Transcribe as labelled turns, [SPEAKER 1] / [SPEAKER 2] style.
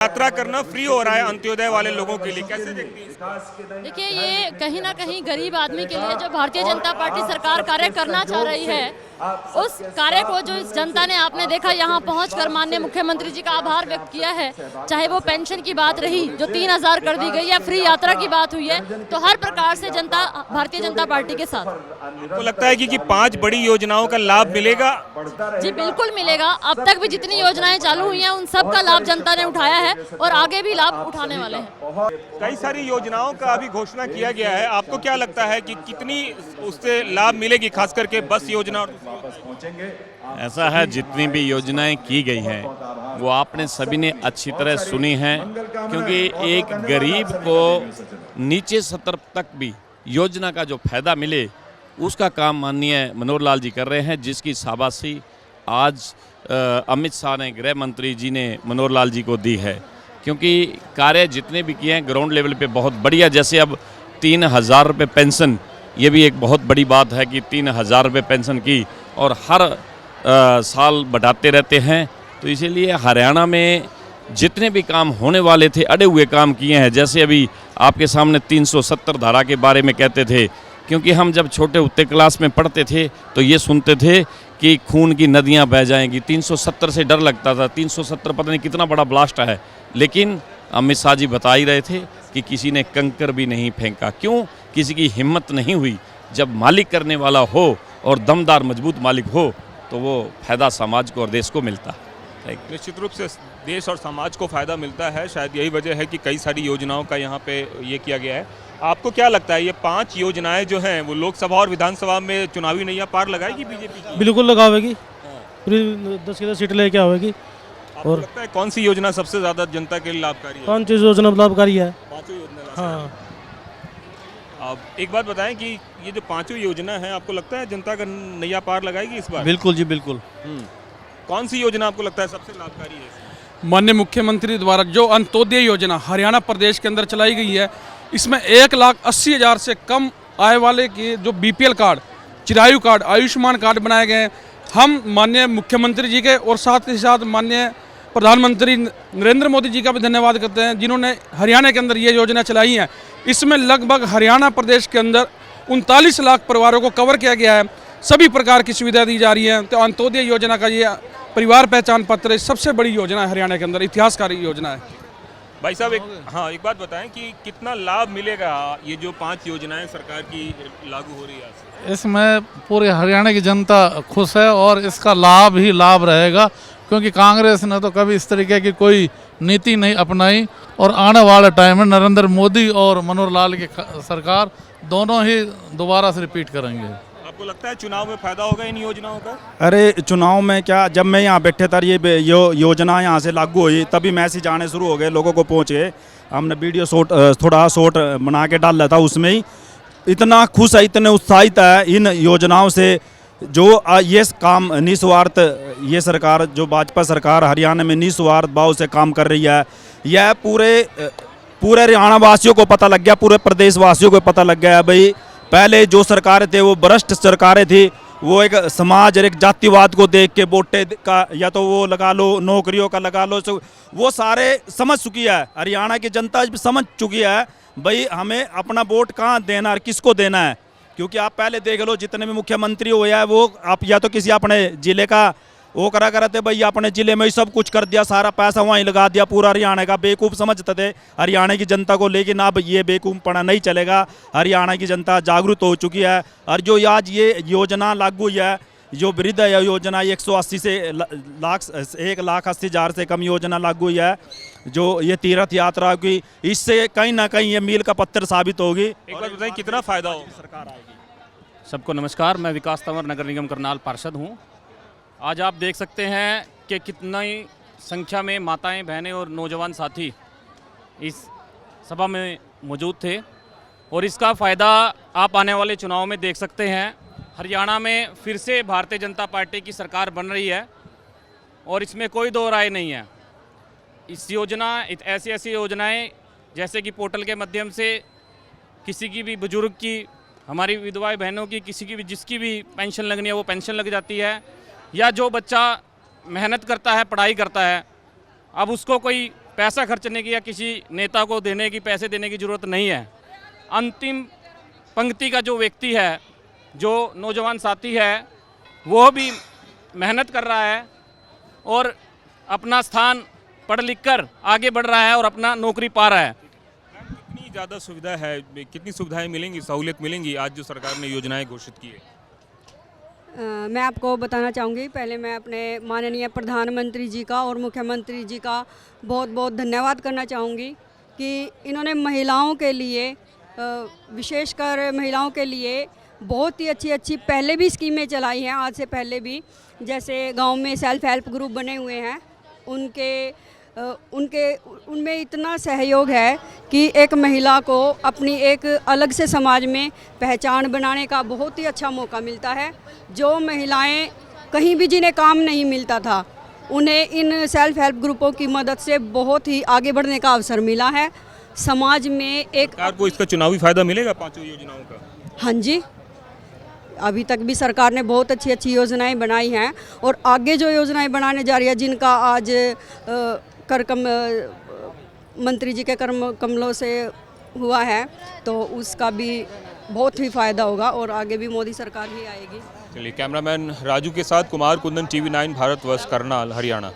[SPEAKER 1] यात्रा करना फ्री हो रहा है अंत्योदय वाले लोगों के लिए, कैसे देखती हैं?
[SPEAKER 2] देखिए, ये कहीं ना कहीं गरीब आदमी के लिए जो भारतीय जनता पार्टी सरकार कार्य करना चाह रही है, उस कार्य को जो इस जनता ने, आपने देखा यहाँ पहुंचकर माननीय मुख्यमंत्री जी का आभार व्यक्त किया है। चाहे वो पेंशन की बात रही जो 3000 कर दी गई, या फ्री यात्रा की बात हुई है, तो हर प्रकार से जनता भारतीय जनता पार्टी के साथ।
[SPEAKER 1] आपको लगता है कि 5 बड़ी योजनाओं का लाभ मिलेगा?
[SPEAKER 2] जी बिल्कुल मिलेगा। अब तक भी जितनी योजनाएं चालू हुई हैं उन सब का लाभ जनता ने उठाया है और आगे भी लाभ उठाने वाले हैं।
[SPEAKER 1] कई सारी योजनाओं का अभी घोषणा किया गया है, आपको क्या लगता है कि कितनी उससे लाभ मिलेगी, खास करके बस योजना? और
[SPEAKER 3] ऐसा है, जितनी भी योजनाएं की गई हैं वो आपने सभी ने अच्छी तरह सुनी हैं, क्योंकि एक गरीब को नीचे स्तर तक भी योजना का जो फायदा मिले उसका काम माननीय मनोहर लाल जी कर रहे हैं, जिसकी शाबाशी आज अमित शाह ने, गृह मंत्री जी ने मनोहर लाल जी को दी है। क्योंकि कार्य जितने भी किए हैं ग्राउंड लेवल पे बहुत बढ़िया। जैसे अब 3000 रुपये पेंशन, ये भी एक बहुत बड़ी बात है कि 3000 रुपये पेंशन की, और हर साल बढ़ाते रहते हैं। तो इसीलिए हरियाणा में जितने भी काम होने वाले थे, अड़े हुए काम किए हैं। जैसे अभी आपके सामने 370 धारा के बारे में कहते थे, क्योंकि हम जब छोटे उत्तर क्लास में पढ़ते थे तो ये सुनते थे कि खून की नदियां बह जाएंगी। 370 से डर लगता था, 370 पता नहीं कितना बड़ा ब्लास्ट है। लेकिन अमित शाह जी बता ही रहे थे कि किसी ने कंकर भी नहीं फेंका। क्यों? किसी की हिम्मत नहीं हुई। जब मालिक करने वाला हो और दमदार मजबूत मालिक हो तो वो फायदा समाज को और देश को मिलता है।
[SPEAKER 1] निश्चित रूप से देश और समाज को फायदा मिलता है। शायद यही वजह है कि कई सारी योजनाओं का यहाँ पे ये किया गया है। आपको क्या लगता है, ये 5 योजनाएं जो हैं वो लोकसभा और विधानसभा में चुनावी नैया पार लगाएगी बीजेपी की?
[SPEAKER 4] बिल्कुल लगावेगी, पूरी 10 की 10 सीट लेके आवेगी।
[SPEAKER 1] आपको लगता है कौन सी योजना सबसे ज्यादा जनता के लिए लाभकारी है?
[SPEAKER 4] कौन सी योजना लाभकारी है?
[SPEAKER 1] 5 योजना।
[SPEAKER 4] हाँ।
[SPEAKER 1] अब एक बात बताएं कि ये जो 5 योजना है, आपको लगता है जनता का नैया पार लगाएगी इस बार?
[SPEAKER 5] बिल्कुल जी बिल्कुल।
[SPEAKER 1] कौन सी योजना आपको लगता है सबसे लाभकारी है?
[SPEAKER 5] माननीय मुख्यमंत्री द्वारा जो अंत्योदय योजना हरियाणा प्रदेश के अंदर चलाई गई है, इसमें 1,80,000 से कम आय वाले के जो BPL card, Chirayu card, Ayushman card बनाए गए हैं। हम माननीय मुख्यमंत्री जी के और साथ ही साथ माननीय प्रधानमंत्री नरेंद्र मोदी जी का भी धन्यवाद करते हैं, जिन्होंने हरियाणा के अंदर ये योजना चलाई है। इसमें लगभग हरियाणा प्रदेश के अंदर 39 लाख परिवारों को कवर किया गया है। सभी प्रकार की सुविधा दी जा रही है। तो अंत्योदय योजना का ये परिवार पहचान पत्र सबसे बड़ी योजना है हरियाणा के अंदर, इतिहासकारी योजना है।
[SPEAKER 1] भाई साहब एक बात बताएं कि कितना लाभ मिलेगा ये जो 5 योजनाएं सरकार की लागू हो रही है?
[SPEAKER 6] इसमें पूरे हरियाणा की जनता खुश है और इसका लाभ ही लाभ रहेगा, क्योंकि कांग्रेस ने तो कभी इस तरीके की कोई नीति नहीं अपनाई, और आने वाले टाइम में नरेंद्र मोदी और मनोहर लाल की सरकार दोनों ही दोबारा से रिपीट करेंगे।
[SPEAKER 1] आपको लगता है चुनाव में फायदा होगा इन योजनाओं का?
[SPEAKER 7] अरे था में क्या, जब मैं यहाँ बैठे था ये योजना यहाँ से लागू हुई तभी मैसेज आने शुरू हो गए, लोगों को पहुँचे। हमने वीडियो थोड़ा शॉर्ट बना के डाल था, उसमें ही इतना खुश है, इतने उत्साहित है इन योजनाओं से। जो ये काम निस्वार्थ, ये सरकार जो भाजपा सरकार हरियाणा में निस्वार्थ भाव से काम कर रही है, यह पूरे हरियाणा वासियों को पता लग गया, पूरे प्रदेश वासियों को पता लग गया है। भाई पहले जो सरकारें थे वो भ्रष्ट सरकारें थी, वो एक समाज और एक जातिवाद को देख के वोटे का, या तो वो लगा लो, नौकरियों का लगा लो, वो सारे समझ चुकी है। हरियाणा की जनता समझ चुकी है भाई हमें अपना वोट कहाँ देना और किसको देना है। क्योंकि आप पहले देख लो, जितने भी मुख्यमंत्री हुए हैं वो आप या तो किसी अपने जिले का वो करा करते, भाई अपने जिले में ही सब कुछ कर दिया, सारा पैसा वहीं लगा दिया, पूरा हरियाणा का बेवकूफ़ समझते थे हरियाणा की जनता को। लेकिन अब ये बेवकूफ़पना नहीं चलेगा, हरियाणा की जनता जागरूक हो चुकी है। और जो आज ये योजना लागू हुई है, जो वृद्ध योजना 180 से 1,80,000 से कम योजना लागू हुई है, जो ये तीर्थ यात्रा की, इससे कहीं ना कहीं ये मील का पत्थर साबित होगी।
[SPEAKER 1] एक बार बताएं कितना फायदा होगा सरकार आएगी?
[SPEAKER 8] सबको नमस्कार, मैं विकास तंवर नगर निगम करनाल पार्षद हूँ। आज आप देख सकते हैं कि कितनी संख्या में माताएं, बहनें और नौजवान साथी इस सभा में मौजूद थे, और इसका फ़ायदा आप आने वाले चुनाव में देख सकते हैं। हरियाणा में फिर से भारतीय जनता पार्टी की सरकार बन रही है और इसमें कोई दो राय नहीं है। इस योजना, ऐसी योजनाएं जैसे कि पोर्टल के माध्यम से किसी की भी बुजुर्ग की, हमारी विधवा बहनों की, किसी की भी जिसकी भी पेंशन लगनी है वो पेंशन लग जाती है, या जो बच्चा मेहनत करता है, पढ़ाई करता है, अब उसको कोई पैसा खर्चने की या किसी नेता को देने की, पैसे देने की ज़रूरत नहीं है। अंतिम पंक्ति का जो व्यक्ति है, जो नौजवान साथी है, वो भी मेहनत कर रहा है और अपना स्थान पढ़ लिख कर आगे बढ़ रहा है और अपना नौकरी पा रहा है।
[SPEAKER 1] कितनी ज़्यादा सुविधा है, कितनी सुविधाएं मिलेंगी, सहूलियत मिलेंगी आज जो सरकार ने योजनाएं घोषित की है?
[SPEAKER 9] मैं आपको बताना चाहूँगी, पहले मैं अपने माननीय प्रधानमंत्री जी का और मुख्यमंत्री जी का बहुत बहुत धन्यवाद करना चाहूँगी कि इन्होंने महिलाओं के लिए, विशेषकर महिलाओं के लिए बहुत ही अच्छी अच्छी पहले भी स्कीमें चलाई हैं, आज से पहले भी। जैसे गांव में सेल्फ हेल्प ग्रुप बने हुए हैं, उनमें इतना सहयोग है कि एक महिला को अपनी एक अलग से समाज में पहचान बनाने का बहुत ही अच्छा मौका मिलता है। जो महिलाएं कहीं भी जिन्हें काम नहीं मिलता था, उन्हें इन सेल्फ हेल्प ग्रुपों की मदद से बहुत ही आगे बढ़ने का अवसर मिला है। समाज में एक
[SPEAKER 1] सरकार को इसका चुनावी फायदा मिलेगा पांचों योजनाओं का?
[SPEAKER 9] हाँ जी, अभी तक भी सरकार ने बहुत अच्छी अच्छी योजनाएं बनाई हैं और आगे जो योजनाएं बनाने जा रही है, जिनका आज मंत्री जी के कमलों से हुआ है, तो उसका भी बहुत ही फ़ायदा होगा और आगे भी मोदी सरकार ही आएगी।
[SPEAKER 1] चलिए, कैमरामैन राजू के साथ कुमार कुंदन, TV9 भारतवर्ष, करनाल, हरियाणा।